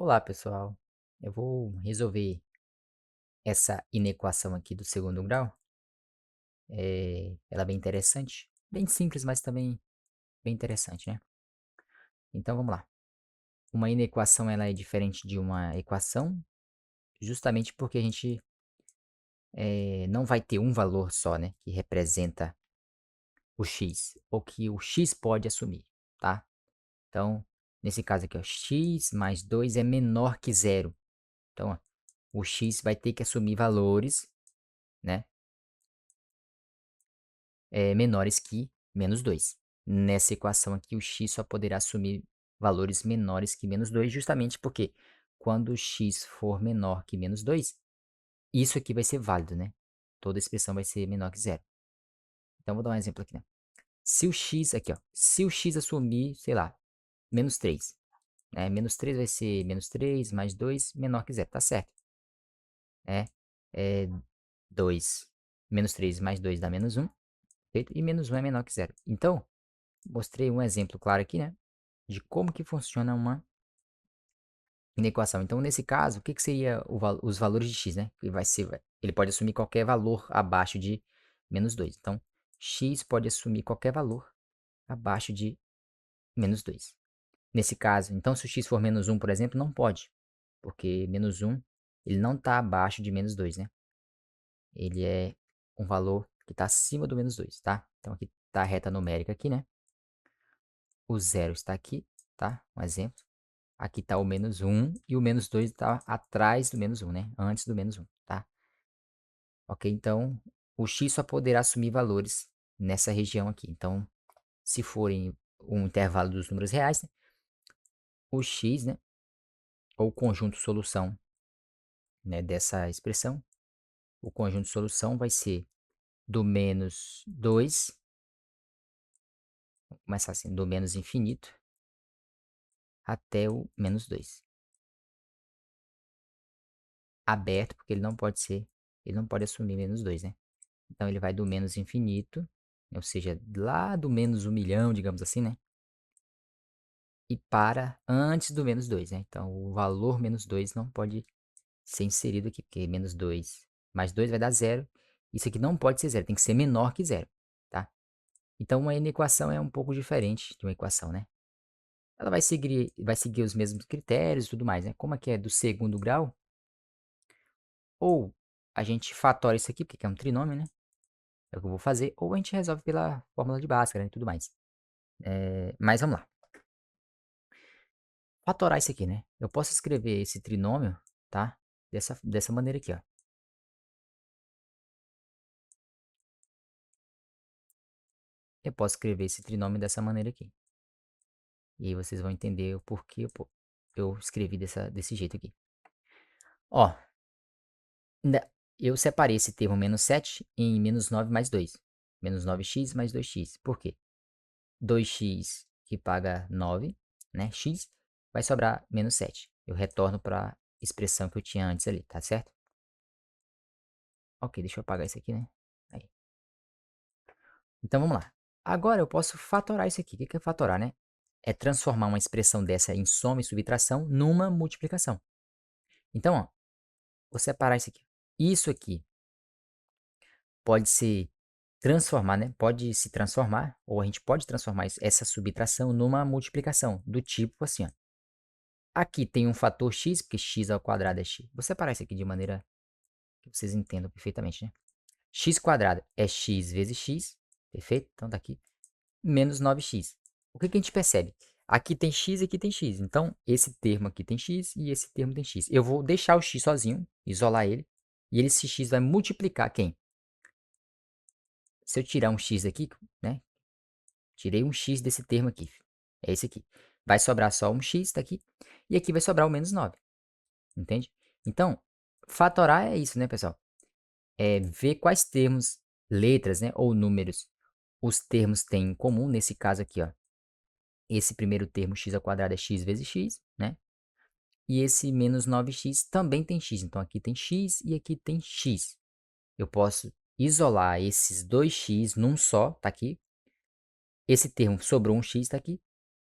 Olá, pessoal. Eu vou resolver essa inequação aqui do segundo grau. Ela é bem interessante, bem simples, mas também bem interessante, né? Então vamos lá. Uma inequação ela é diferente de uma equação, justamente porque a gente não vai ter um valor só, né, que representa o x, ou que o x pode assumir, tá? Então, nesse caso aqui, ó, x mais 2 é menor que zero. Então, ó, o x vai ter que assumir valores, né? Menores que menos 2. Nessa equação aqui, o x só poderá assumir valores menores que menos 2, justamente porque quando x for menor que menos 2, isso aqui vai ser válido, né? Toda expressão vai ser menor que zero. Então, vou dar um exemplo aqui, né? Se o x aqui, ó, se o x assumir, sei lá, menos 3, né? Menos 3 vai ser menos 3 mais 2 menor que zero, tá certo? É 2 menos 3 mais 2 dá menos 1, perfeito? E menos 1 é menor que zero. Então, mostrei um exemplo claro aqui, né, de como que funciona uma inequação. Então, nesse caso, o que que seria os valores de x, né? Ele pode assumir qualquer valor abaixo de menos 2. Então, x pode assumir qualquer valor abaixo de menos 2. Nesse caso, então, se o x for menos 1, por exemplo, não pode, porque menos 1, ele não está abaixo de menos 2, né? Ele é um valor que está acima do menos 2, tá? Então, aqui está a reta numérica aqui, né? O zero está aqui, tá? Um exemplo. Aqui está o menos 1 e o menos 2 está atrás do menos 1, né? Antes do menos 1, tá? Ok, então o x só poderá assumir valores nessa região aqui. Então, se forem um intervalo dos números reais, né, o x, né, ou o conjunto solução, né, dessa expressão, o conjunto solução vai ser do menos 2, vou começar assim, do menos infinito até o menos 2. Aberto, porque ele não pode assumir menos 2, né? Então, ele vai do menos infinito, ou seja, lá do menos 1.000.000, digamos assim, né? E para antes do menos 2, né? Então, o valor menos 2 não pode ser inserido aqui, porque menos 2 mais 2 vai dar zero. Isso aqui não pode ser zero, tem que ser menor que zero, tá? Então, uma inequação é um pouco diferente de uma equação, né? Ela vai seguir os mesmos critérios e tudo mais, né? Como aqui é do segundo grau, ou a gente fatora isso aqui, porque é um trinômio, né? É o que eu vou fazer, ou a gente resolve pela fórmula de Bhaskara, né, e tudo mais. Mas vamos lá. Fatorar isso aqui, né? Eu posso escrever esse trinômio, tá? Dessa maneira aqui, ó. Eu posso escrever esse trinômio dessa maneira aqui. E aí vocês vão entender o porquê eu escrevi desse jeito aqui. Ó, eu separei esse termo menos 7 em menos 9 mais 2. Menos 9x mais 2x. Por quê? 2x que paga 9, né? X, vai sobrar menos 7. Eu retorno para a expressão que eu tinha antes ali, tá certo? Ok, deixa eu apagar isso aqui, né? Aí. Então vamos lá. Agora eu posso fatorar isso aqui. O que é fatorar, né? É transformar uma expressão dessa em soma e subtração numa multiplicação. Então, ó, vou separar isso aqui. Isso aqui pode se transformar, né? Pode se transformar, ou a gente pode transformar essa subtração numa multiplicação, do tipo assim, ó. Aqui tem um fator x, porque x ao quadrado é x. Vou separar isso aqui de maneira que vocês entendam perfeitamente, né? X quadrado é x vezes x, perfeito? Então tá aqui, menos 9x. O que que a gente percebe? Aqui tem x e aqui tem x. Então, esse termo aqui tem x e esse termo tem x. Eu vou deixar o x sozinho, isolar ele, e esse x vai multiplicar quem? Se eu tirar um x aqui, né? Tirei um x desse termo aqui. É esse aqui. Vai sobrar só um x, tá aqui. E aqui vai sobrar o menos 9. Entende? Então, fatorar é isso, né, pessoal? É ver quais termos, letras, né, ou números, os termos têm em comum. Nesse caso aqui, ó. Esse primeiro termo, x ao quadrado, é x vezes x, né? E esse menos 9x também tem x. Então, aqui tem x e aqui tem x. Eu posso isolar esses dois x num só, tá aqui. Esse termo sobrou um x, tá aqui.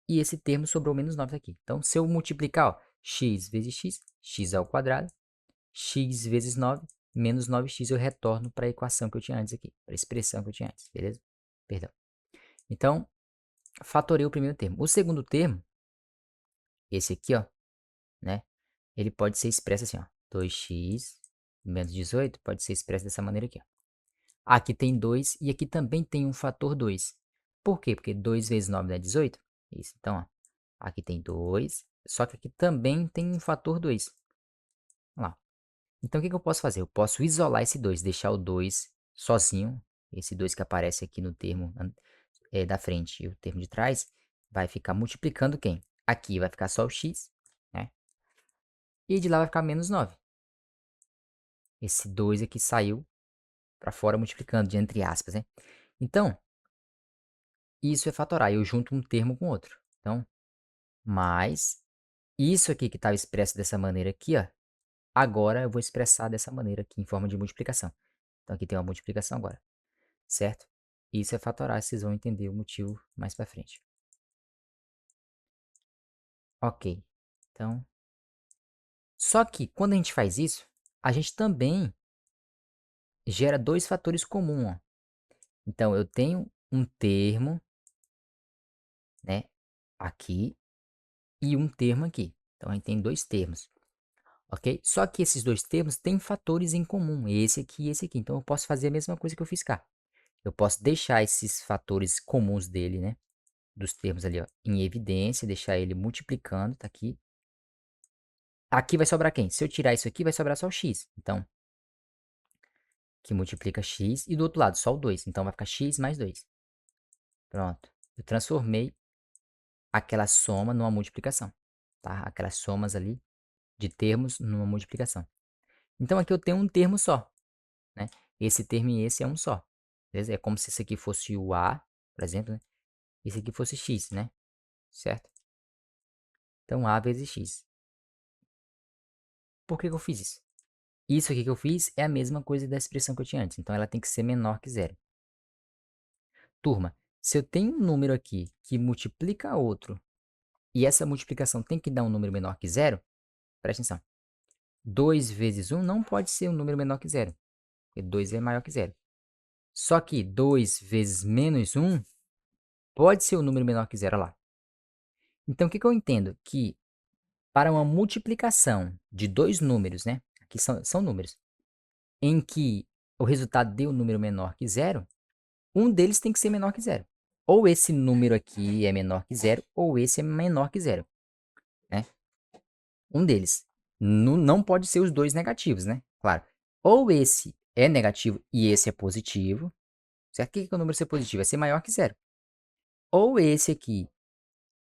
E esse termo sobrou menos 9 tá aqui. Então, se eu multiplicar, ó, x vezes x, x ao quadrado, x vezes 9, menos 9x eu retorno para a equação que eu tinha antes aqui, para a expressão que eu tinha antes, beleza? Perdão. Então, fatorei o primeiro termo. O segundo termo, esse aqui, ó, né? Ele pode ser expresso assim, ó. 2x menos 18 pode ser expresso dessa maneira aqui, ó. Aqui tem 2 e aqui também tem um fator 2. Por quê? Porque 2 vezes 9 dá 18. Isso. Então, ó, aqui tem 2, só que aqui também tem um fator 2. Olha lá. Então, o que eu posso fazer? Eu posso isolar esse 2, deixar o 2 sozinho. Esse 2 que aparece aqui no termo da frente e o termo de trás vai ficar multiplicando quem? Aqui vai ficar só o x, né? E de lá vai ficar menos 9. Esse 2 aqui saiu para fora multiplicando, de entre aspas, né? Então, isso é fatorar. Eu junto um termo com outro. Então, mais isso aqui que estava expresso dessa maneira aqui, ó. Agora eu vou expressar dessa maneira aqui, em forma de multiplicação. Então, aqui tem uma multiplicação agora, certo? Isso é fatorar, vocês vão entender o motivo mais para frente. Ok. Então, só que quando a gente faz isso, a gente também gera dois fatores comuns, ó. Então, eu tenho um termo, né, aqui e um termo aqui. Então, a gente tem dois termos, ok? Só que esses dois termos têm fatores em comum, esse aqui e esse aqui. Então, eu posso fazer a mesma coisa que eu fiz cá. Eu posso deixar esses fatores comuns dele, né, dos termos ali, ó, em evidência, deixar ele multiplicando, tá aqui. Aqui vai sobrar quem? Se eu tirar isso aqui, vai sobrar só o x. Então, que multiplica x, e do outro lado, só o 2. Então, vai ficar x mais 2. Pronto. Eu transformei aquela soma numa multiplicação, tá? Aquelas somas ali de termos numa multiplicação. Então, aqui eu tenho um termo só, né? Esse termo e esse é um só. Beleza? É como se esse aqui fosse o a, por exemplo, né? Esse aqui fosse x, né? Certo? Então, a vezes x. Por que eu fiz isso? Isso aqui que eu fiz é a mesma coisa da expressão que eu tinha antes. Então, ela tem que ser menor que zero. Turma, se eu tenho um número aqui que multiplica outro e essa multiplicação tem que dar um número menor que zero, presta atenção. 2 vezes 1 não pode ser um número menor que zero, porque 2 é maior que zero. Só que 2 vezes menos 1 pode ser um número menor que zero, olha lá. Então, o que eu entendo? Que para uma multiplicação de dois números, né? Aqui são números, em que o resultado dê um número menor que zero, um deles tem que ser menor que zero. Ou esse número aqui é menor que zero, ou esse é menor que zero, né? Um deles. Não pode ser os dois negativos, né? Claro. Ou esse é negativo e esse é positivo, certo? O que é o número ser positivo? É ser maior que zero. Ou esse aqui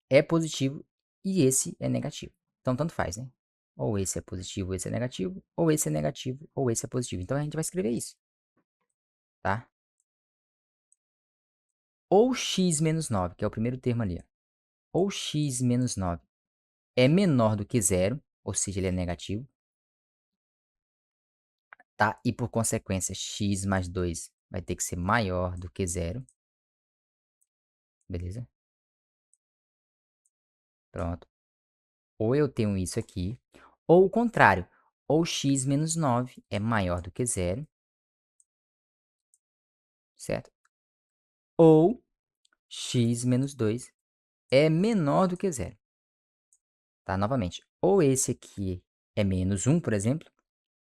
é positivo e esse é negativo. Então, tanto faz, né? Ou esse é positivo, ou esse é negativo, ou esse é negativo, ou esse é positivo. Então, a gente vai escrever isso, tá? Ou x menos 9, que é o primeiro termo ali, ó. Ou x menos 9 é menor do que zero, ou seja, ele é negativo, tá? E, por consequência, x mais 2 vai ter que ser maior do que zero, beleza? Pronto. Ou eu tenho isso aqui, ou o contrário, ou x menos 9 é maior do que zero, certo? Ou x menos 2 é menor do que zero, tá? Novamente, ou esse aqui é menos 1, por exemplo,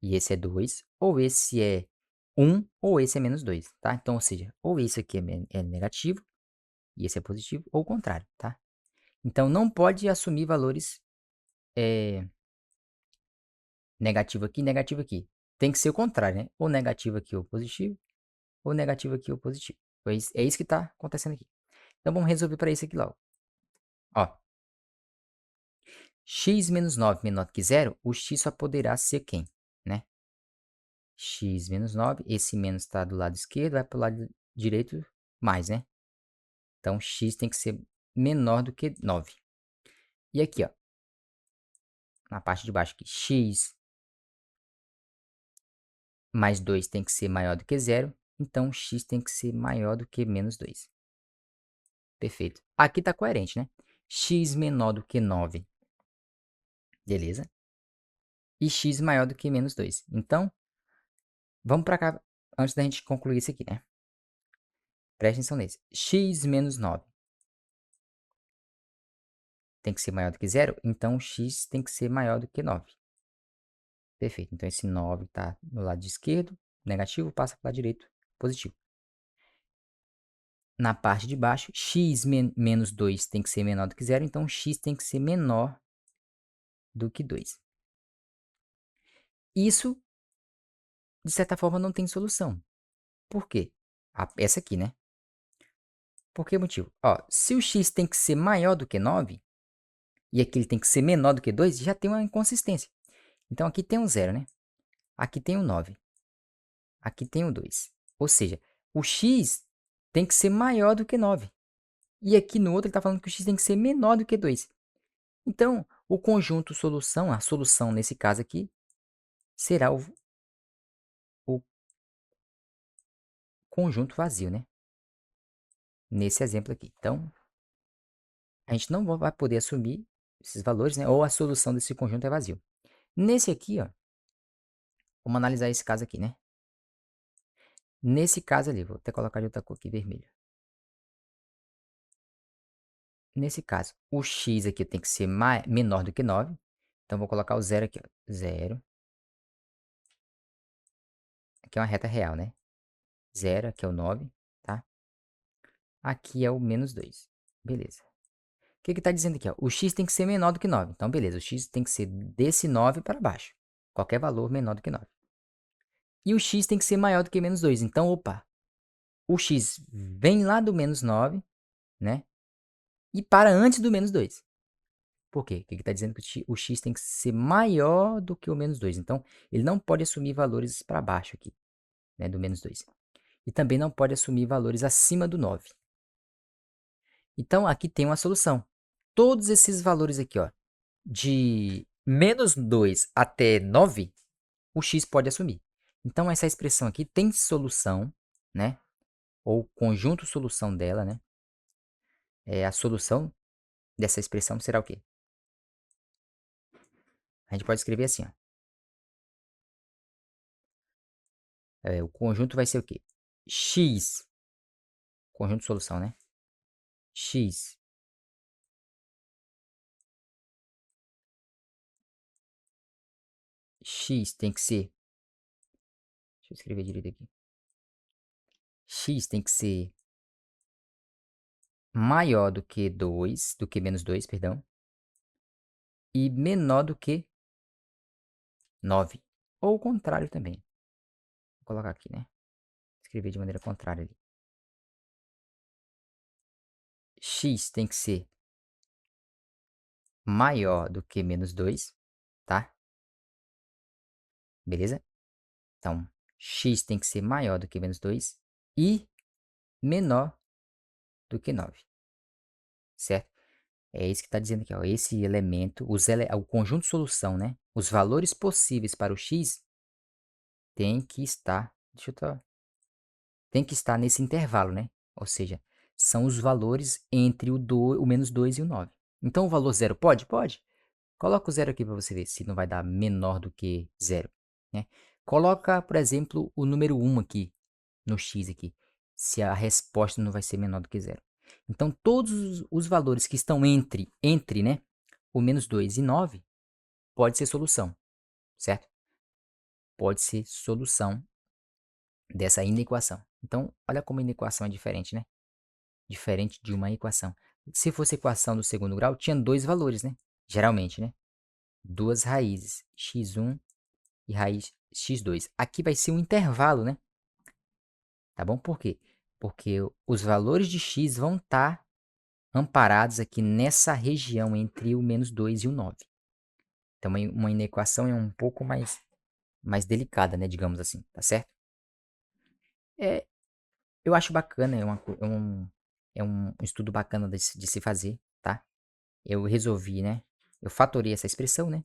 e esse é 2, ou esse é 1, ou esse é menos 2, tá? Então, ou seja, ou esse aqui é negativo, e esse é positivo, ou o contrário, tá? Então, não pode assumir valores negativo aqui, negativo aqui. Tem que ser o contrário, né? Ou negativo aqui ou positivo, ou negativo aqui ou positivo. É isso que está acontecendo aqui. Então, vamos resolver para isso aqui logo. Ó, x menos 9 menor que zero, o x só poderá ser quem, né? X menos 9, esse menos está do lado esquerdo, vai para o lado direito mais, né? Então, x tem que ser menor do que 9. E aqui, ó, na parte de baixo aqui, x mais 2 tem que ser maior do que zero, então x tem que ser maior do que menos 2. Perfeito. Aqui está coerente, né? X menor do que 9 Beleza? E x maior do que menos 2. Então, vamos para cá antes da gente concluir isso aqui, né? Presta atenção nesse. X menos 9 tem que ser maior do que zero, então x tem que ser maior do que 9. Perfeito. Então, esse 9 está no lado esquerdo, negativo, passa para o lado direito, positivo. Na parte de baixo, x menos 2 tem que ser menor do que zero, então x tem que ser menor do que 2. Isso, de certa forma, não tem solução. Por quê? Essa aqui, né? Por que motivo? Ó, se o x tem que ser maior do que 9, e aqui ele tem que ser menor do que 2, já tem uma inconsistência. Então, aqui tem um 0, né? Aqui tem um 9. Aqui tem um 2. Ou seja, o x tem que ser maior do que 9. E aqui no outro ele está falando que o x tem que ser menor do que 2. Então, o conjunto solução, a solução nesse caso aqui, será o conjunto vazio, né? Nesse exemplo aqui. Então, a gente não vai poder assumir esses valores, né? Ou a solução desse conjunto é vazio. Nesse aqui, ó, vamos analisar esse caso aqui, né? Nesse caso ali, vou até colocar de outra cor aqui, vermelho. Nesse caso, o x aqui tem que ser menor do que 9. Então, vou colocar o 0 aqui, ó. 0. Aqui é uma reta real, né? 0, aqui é o 9, tá? Aqui é o menos 2. Beleza. O que está dizendo aqui? Ó? O x tem que ser menor do que 9. Então, beleza. O x tem que ser desse 9 para baixo. Qualquer valor menor do que 9. E o x tem que ser maior do que menos 2. Então, opa. O x vem lá do menos 9, né? E para antes do menos 2. Por quê? Porque está dizendo que o x tem que ser maior do que o menos 2. Então, ele não pode assumir valores para baixo aqui, né? Do menos 2. E também não pode assumir valores acima do 9. Então, aqui tem uma solução. Todos esses valores aqui, ó, de menos 2 até 9, o x pode assumir. Então, essa expressão aqui tem solução, né? Ou conjunto solução dela, né? A solução dessa expressão será o quê? A gente pode escrever assim, ó. O conjunto vai ser o quê? X, conjunto de solução, né? X tem que ser, deixa eu escrever direito aqui. X tem que ser maior do que 2, do que menos 2, perdão. E menor do que 9. Ou o contrário também. Vou colocar aqui, né? Escrever de maneira contrária ali. X tem que ser maior do que menos 2, tá? Beleza? Então, x tem que ser maior do que menos 2 e menor do que 9, certo? É isso que está dizendo aqui, ó. Esse elemento, o conjunto de solução, né? Os valores possíveis para o x tem que estar, tem que estar nesse intervalo, né? Ou seja, são os valores entre o menos 2 e o 9. Então, o valor zero pode? Pode. Coloca o zero aqui para você ver se não vai dar menor do que zero, né? Coloca, por exemplo, o número 1 aqui, no x aqui, se a resposta não vai ser menor do que zero. Então, todos os valores que estão entre, né, o menos 2 e 9, pode ser solução, certo? Pode ser solução dessa inequação. Então, olha como a inequação é diferente, né? Diferente de uma equação. Se fosse equação do segundo grau, tinha dois valores, né? Geralmente, né? Duas raízes, x1 e raiz x2. Aqui vai ser um intervalo, né? Tá bom? Por quê? Porque os valores de x vão estar amparados aqui nessa região entre o menos 2 e o 9. Então, uma inequação é um pouco mais delicada, né? Digamos assim, tá certo? Eu acho bacana, é um estudo bacana de se fazer, tá? Eu resolvi, né? Eu fatorei essa expressão, né?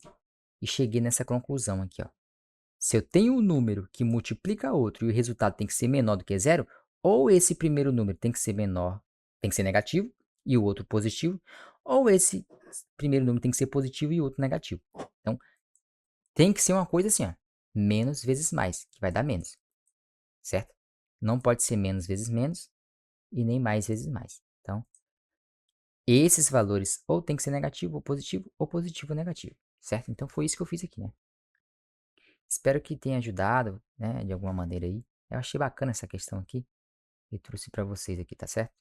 E cheguei nessa conclusão aqui, ó. Se eu tenho um número que multiplica outro e o resultado tem que ser menor do que zero, ou esse primeiro número tem que ser menor, tem que ser negativo, e o outro positivo, ou esse primeiro número tem que ser positivo e o outro negativo. Então, tem que ser uma coisa assim, ó, menos vezes mais, que vai dar menos, certo? Não pode ser menos vezes menos e nem mais vezes mais. Então, esses valores ou tem que ser negativo ou positivo ou negativo, certo? Então, foi isso que eu fiz aqui, né? Espero que tenha ajudado, né, de alguma maneira aí. Eu achei bacana essa questão aqui e trouxe para vocês aqui, tá certo?